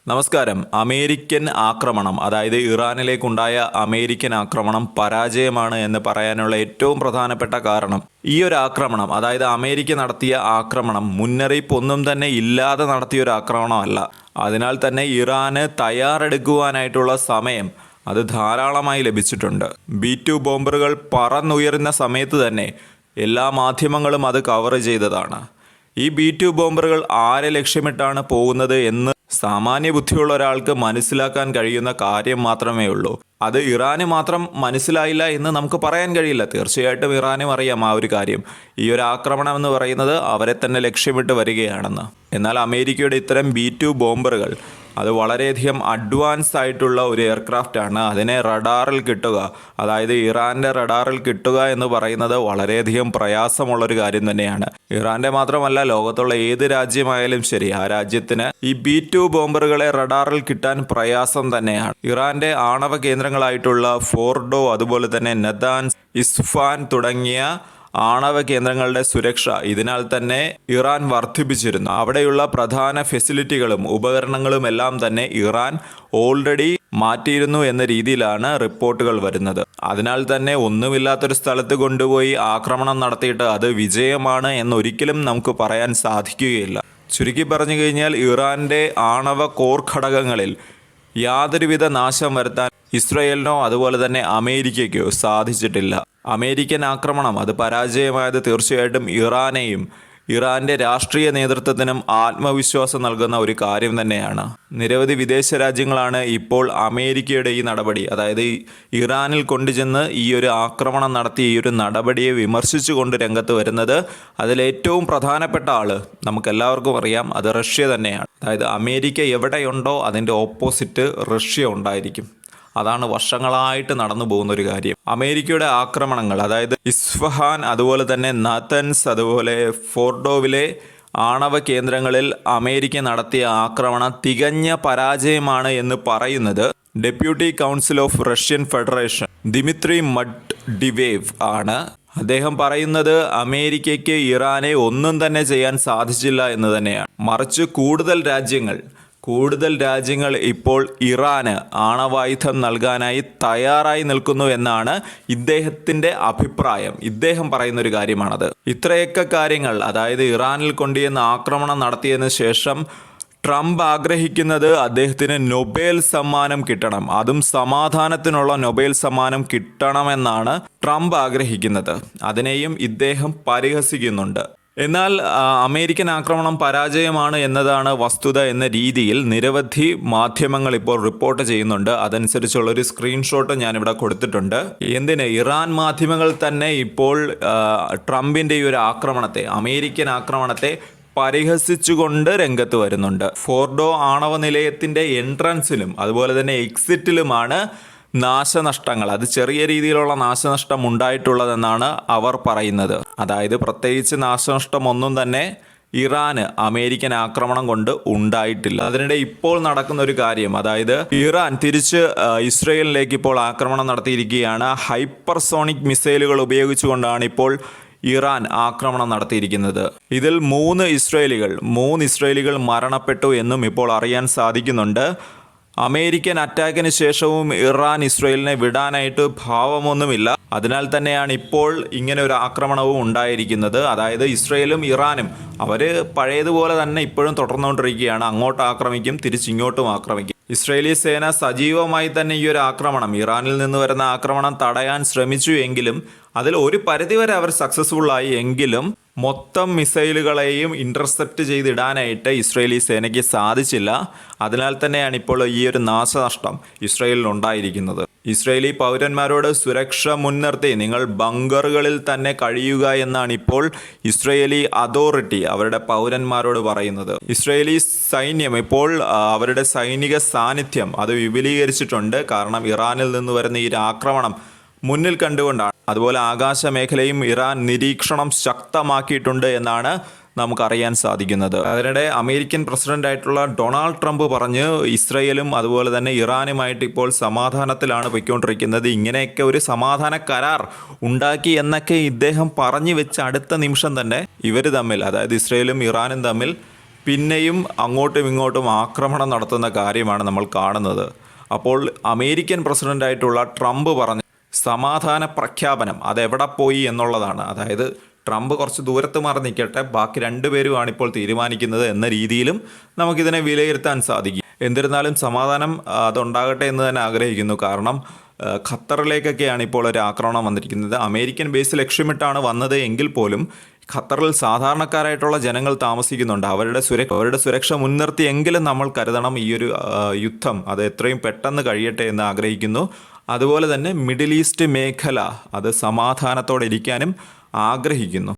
നമസ്കാരം. അമേരിക്കൻ ആക്രമണം, അതായത് ഇറാനിലേക്കുണ്ടായ അമേരിക്കൻ ആക്രമണം പരാജയമാണ് എന്ന് പറയാനുള്ള ഏറ്റവും പ്രധാനപ്പെട്ട കാരണം ഈ ഒരു ആക്രമണം, അതായത് അമേരിക്ക നടത്തിയ ആക്രമണം മുന്നറിയിപ്പൊന്നും തന്നെ ഇല്ലാതെ നടത്തിയ ഒരു ആക്രമണമല്ല. അതിനാൽ തന്നെ ഇറാന് തയ്യാറെടുക്കുവാനായിട്ടുള്ള സമയം അത് ധാരാളമായി ലഭിച്ചിട്ടുണ്ട്. B-2 ബോംബറുകൾ പറന്നുയരുന്ന സമയത്ത് തന്നെ എല്ലാ മാധ്യമങ്ങളും അത് കവർ ചെയ്തതാണ്. ഈ B-2 ബോംബറുകൾ ആരെ ലക്ഷ്യമിട്ടാണ് പോകുന്നത് എന്ന് സാമാന്യ ബുദ്ധിയുള്ള ഒരാൾക്ക് മനസ്സിലാക്കാൻ കഴിയുന്ന കാര്യം മാത്രമേ ഉള്ളൂ. അത് ഇറാന് മാത്രം മനസ്സിലായില്ല എന്ന് നമുക്ക് പറയാൻ കഴിയില്ല. തീർച്ചയായിട്ടും ഇറാനും അറിയാം ആ ഒരു കാര്യം. ഈ ഒരു ആക്രമണം എന്ന് പറയുന്നത് അവരെ തന്നെ ലക്ഷ്യമിട്ട് വരികയാണെന്ന്. എന്നാൽ അമേരിക്കയുടെ ഇത്തരം B-2 ബോംബറുകൾ അത് വളരെയധികം അഡ്വാൻസ് ആയിട്ടുള്ള ഒരു എയർക്രാഫ്റ്റ് ആണ്. അതിനെ റഡാറിൽ കിട്ടുക, അതായത് ഇറാൻ്റെ റഡാറിൽ കിട്ടുക എന്ന് പറയുന്നത് വളരെയധികം പ്രയാസമുള്ളൊരു കാര്യം തന്നെയാണ്. ഇറാൻ്റെ മാത്രമല്ല, ലോകത്തുള്ള ഏത് രാജ്യമായാലും ശരി, ആ രാജ്യത്തിന് ഈ B-2 ബോംബറുകളെ റഡാറിൽ കിട്ടാൻ പ്രയാസം തന്നെയാണ്. ഇറാൻ്റെ ആണവ കേന്ദ്രങ്ങളായിട്ടുള്ള ഫോർഡോ, അതുപോലെ തന്നെ നതാൻസ്, ഇസ്ഫാൻ തുടങ്ങിയ ആണവ കേന്ദ്രങ്ങളുടെ സുരക്ഷ ഇതിനാൽ തന്നെ ഇറാൻ വർദ്ധിപ്പിച്ചിരുന്നു. അവിടെയുള്ള പ്രധാന ഫെസിലിറ്റികളും ഉപകരണങ്ങളും എല്ലാം തന്നെ ഇറാൻ ഓൾറെഡി മാറ്റിയിരുന്നു എന്ന രീതിയിലാണ് റിപ്പോർട്ടുകൾ വരുന്നത്. അതിനാൽ തന്നെ ഒന്നുമില്ലാത്തൊരു സ്ഥലത്ത് കൊണ്ടുപോയി ആക്രമണം നടത്തിയിട്ട് അത് വിജയമാണ് എന്നൊരിക്കലും നമുക്ക് പറയാൻ സാധിക്കുകയില്ല. ചുരുക്കി പറഞ്ഞു കഴിഞ്ഞാൽ ഇറാൻ്റെ ആണവ കോർ ഘടകങ്ങളിൽ യാതൊരുവിധ നാശം വരുത്താൻ ഇസ്രയേലിനോ അതുപോലെ തന്നെ അമേരിക്കയ്ക്കോ സാധിച്ചിട്ടില്ല. അമേരിക്കൻ ആക്രമണം അത് പരാജയമായത് തീർച്ചയായിട്ടും ഇറാനെയും ഇറാൻ്റെ രാഷ്ട്രീയ നേതൃത്വത്തിനും ആത്മവിശ്വാസം നൽകുന്ന ഒരു കാര്യം തന്നെയാണ്. നിരവധി വിദേശ രാജ്യങ്ങളാണ് ഇപ്പോൾ അമേരിക്കയുടെ ഈ നടപടി, അതായത് ഇറാനിൽ കൊണ്ടുചെന്ന് ഈ ഒരു ആക്രമണം നടത്തി ഈ ഒരു നടപടിയെ വിമർശിച്ചുകൊണ്ട് രംഗത്ത് വരുന്നത്. അതിലേറ്റവും പ്രധാനപ്പെട്ട ആൾ നമുക്കെല്ലാവർക്കും അറിയാം, അത് റഷ്യ തന്നെയാണ്. അതായത് അമേരിക്ക എവിടെയുണ്ടോ അതിൻ്റെ ഓപ്പോസിറ്റ് റഷ്യ ഉണ്ടായിരിക്കും. അതാണ് വർഷങ്ങളായിട്ട് നടന്നു പോകുന്ന ഒരു കാര്യം. അമേരിക്കയുടെ ആക്രമണങ്ങൾ, അതായത് ഇസ്ഫഹാൻ, അതുപോലെ തന്നെ നാതൻസ്, അതുപോലെ ഫോർഡോവിലെ ആണവ കേന്ദ്രങ്ങളിൽ അമേരിക്ക നടത്തിയ ആക്രമണം തികഞ്ഞ പരാജയമാണ് എന്ന് പറയുന്നത് deputy council of Russian federation Dmitry Medvedev ആണ്. അദ്ദേഹം പറയുന്നത് അമേരിക്കയ്ക്ക് ഇറാനെ ഒന്നും തന്നെ ചെയ്യാൻ സാധിച്ചില്ല എന്ന് തന്നെയാണ്. മറിച്ച് കൂടുതൽ രാജ്യങ്ങൾ ഇപ്പോൾ ഇറാന് ആണവായുധം നൽകാനായി തയ്യാറായി നിൽക്കുന്നു എന്നാണ് ഇദ്ദേഹത്തിൻ്റെ അഭിപ്രായം. ഇദ്ദേഹം പറയുന്നൊരു കാര്യമാണത്. ഇത്രയൊക്കെ കാര്യങ്ങൾ, അതായത് ഇറാനിൽ കൊണ്ടുവന്ന് ആക്രമണം നടത്തിയതിന് ശേഷം ട്രംപ് ആഗ്രഹിക്കുന്നത് അദ്ദേഹത്തിന് നൊബേൽ സമ്മാനം കിട്ടണം, അതും സമാധാനത്തിനുള്ള നൊബേൽ സമ്മാനം കിട്ടണമെന്നാണ് ട്രംപ് ആഗ്രഹിക്കുന്നത്. അതിനെയും ഇദ്ദേഹം പരിഹസിക്കുന്നുണ്ട്. എന്നാൽ അമേരിക്കൻ ആക്രമണം പരാജയമാണ് എന്നതാണ് വസ്തുത എന്ന രീതിയിൽ നിരവധി മാധ്യമങ്ങൾ ഇപ്പോൾ റിപ്പോർട്ട് ചെയ്യുന്നുണ്ട്. അതനുസരിച്ചുള്ളൊരു സ്ക്രീൻഷോട്ട് ഞാനിവിടെ കൊടുത്തിട്ടുണ്ട്. ഇറാൻ മാധ്യമങ്ങൾ തന്നെ ഇപ്പോൾ ട്രംപിൻ്റെ ഈ ഒരു ആക്രമണത്തെ, അമേരിക്കൻ ആക്രമണത്തെ പരിഹസിച്ചുകൊണ്ട് രംഗത്ത് വരുന്നുണ്ട്. ഫോർഡോ ആണവ നിലയത്തിൻ്റെ എൻട്രൻസിലും അതുപോലെ തന്നെ എക്സിറ്റിലുമാണ് നാശനഷ്ടങ്ങൾ, അത് ചെറിയ രീതിയിലുള്ള നാശനഷ്ടം ഉണ്ടായിട്ടുള്ളതെന്നാണ് അവർ പറയുന്നത്. അതായത് പ്രത്യേകിച്ച് നാശനഷ്ടം ഒന്നും തന്നെ ഇറാന് അമേരിക്കൻ ആക്രമണം കൊണ്ട് ഉണ്ടായിട്ടില്ല. അതിനിടെ ഇപ്പോൾ നടക്കുന്ന ഒരു കാര്യം, അതായത് ഇറാൻ തിരിച്ച് ഇസ്രയേലിലേക്ക് ഇപ്പോൾ ആക്രമണം നടത്തിയിരിക്കുകയാണ്. ഹൈപ്പർസോണിക് മിസൈലുകൾ ഉപയോഗിച്ചുകൊണ്ടാണ് ഇപ്പോൾ ഇറാൻ ആക്രമണം നടത്തിയിരിക്കുന്നത്. ഇതിൽ 3 ഇസ്രയേലികൾ മരണപ്പെട്ടു എന്നും ഇപ്പോൾ അറിയാൻ സാധിക്കുന്നുണ്ട്. അമേരിക്കൻ അറ്റാക്കിന് ശേഷവും ഇറാൻ ഇസ്രയേലിനെ വിടാനായിട്ട് ഭാവമൊന്നുമില്ല. അതിനാൽ തന്നെയാണ് ഇപ്പോൾ ഇങ്ങനെ ഒരു ആക്രമണവും ഉണ്ടായിരിക്കുന്നത്. അതായത് ഇസ്രയേലും ഇറാനും അവർ പഴയതുപോലെ തന്നെ ഇപ്പോഴും തുടർന്നുകൊണ്ടിരിക്കുകയാണ്. അങ്ങോട്ട് ആക്രമിക്കും, തിരിച്ചിങ്ങോട്ടും ആക്രമിക്കും. ഇസ്രയേലി സേന സജീവമായി തന്നെ ഈ ഒരു ആക്രമണം, ഇറാനിൽ നിന്ന് വരുന്ന ആക്രമണം തടയാൻ ശ്രമിച്ചു എങ്കിലും അതിൽ ഒരു പരിധിവരെ അവർ സക്സസ്ഫുൾ ആയി എങ്കിലും മൊത്തം മിസൈലുകളെയും ഇൻ്റർസെപ്റ്റ് ചെയ്തിടാനായിട്ട് ഇസ്രയേലി സേനയ്ക്ക് സാധിച്ചില്ല. അതിനാൽ തന്നെയാണ് ഇപ്പോൾ ഈ ഒരു നാശനഷ്ടം ഇസ്രയേലിനുണ്ടായിരിക്കുന്നത്. ഇസ്രയേലി പൗരന്മാരോട് സുരക്ഷ മുൻനിർത്തി നിങ്ങൾ ബങ്കറുകളിൽ തന്നെ കഴിയുക എന്നാണ് ഇപ്പോൾ ഇസ്രയേലി അതോറിറ്റി അവരുടെ പൗരന്മാരോട് പറയുന്നത്. ഇസ്രയേലി സൈന്യം ഇപ്പോൾ അവരുടെ സൈനിക സാന്നിധ്യം അത് വിപുലീകരിച്ചിട്ടുണ്ട്. കാരണം ഇറാനിൽ നിന്ന് വരുന്ന ഈ ആക്രമണം മുന്നിൽ കണ്ടുകൊണ്ടാണ്. അതുപോലെ ആകാശ മേഖലയും ഇറാൻ നിരീക്ഷണം ശക്തമാക്കിയിട്ടുണ്ട് എന്നാണ് നമുക്കറിയാൻ സാധിക്കുന്നത്. അതിനിടെ അമേരിക്കൻ പ്രസിഡന്റായിട്ടുള്ള ഡൊണാൾഡ് ട്രംപ് പറഞ്ഞ് ഇസ്രയേലും അതുപോലെ തന്നെ ഇറാനുമായിട്ട് ഇപ്പോൾ സമാധാനത്തിലാണ് പോയിക്കൊണ്ടിരിക്കുന്നത്. ഇങ്ങനെയൊക്കെ ഒരു സമാധാന കരാർ ഉണ്ടാക്കി എന്നൊക്കെ ഇദ്ദേഹം പറഞ്ഞു വെച്ച അടുത്ത നിമിഷം തന്നെ ഇവർ തമ്മിൽ, അതായത് ഇസ്രയേലും ഇറാനും തമ്മിൽ പിന്നെയും അങ്ങോട്ടും ഇങ്ങോട്ടും ആക്രമണം നടത്തുന്ന കാര്യമാണ് നമ്മൾ കാണുന്നത്. അപ്പോൾ അമേരിക്കൻ പ്രസിഡൻ്റായിട്ടുള്ള ട്രംപ് പറഞ്ഞ സമാധാന പ്രഖ്യാപനം അതെവിടെ പോയി എന്നുള്ളതാണ്. അതായത് ട്രംപ് കുറച്ച് ദൂരത്ത് മാറി നിൽക്കട്ടെ, ബാക്കി രണ്ടുപേരുമാണ് ഇപ്പോൾ തീരുമാനിക്കുന്നത് എന്ന രീതിയിലും നമുക്കിതിനെ വിലയിരുത്താൻ സാധിക്കും. എന്നിരുന്നാലും സമാധാനം അതുണ്ടാകട്ടെ എന്ന് തന്നെ ആഗ്രഹിക്കുന്നു. കാരണം ഖത്തറിലേക്കൊക്കെയാണ് ഇപ്പോൾ ഒരു ആക്രമണം വന്നിരിക്കുന്നത്. അമേരിക്കൻ ബേസ് ലക്ഷ്യമിട്ടാണ് വന്നത് എങ്കിൽ പോലും ഖത്തറിൽ സാധാരണക്കാരായിട്ടുള്ള ജനങ്ങൾ താമസിക്കുന്നുണ്ട്. അവരുടെ സുരക്ഷ മുൻനിർത്തിയെങ്കിലും നമ്മൾ കരുതണം. ഈ ഒരു യുദ്ധം അത് എത്രയും പെട്ടെന്ന് കഴിയട്ടെ എന്ന് ആഗ്രഹിക്കുന്നു. അതുപോലെ തന്നെ മിഡിൽ ഈസ്റ്റ് മേഖല അത് സമാധാനത്തോടെ ഇരിക്കാനും ആഗ്രഹിക്കുന്നു.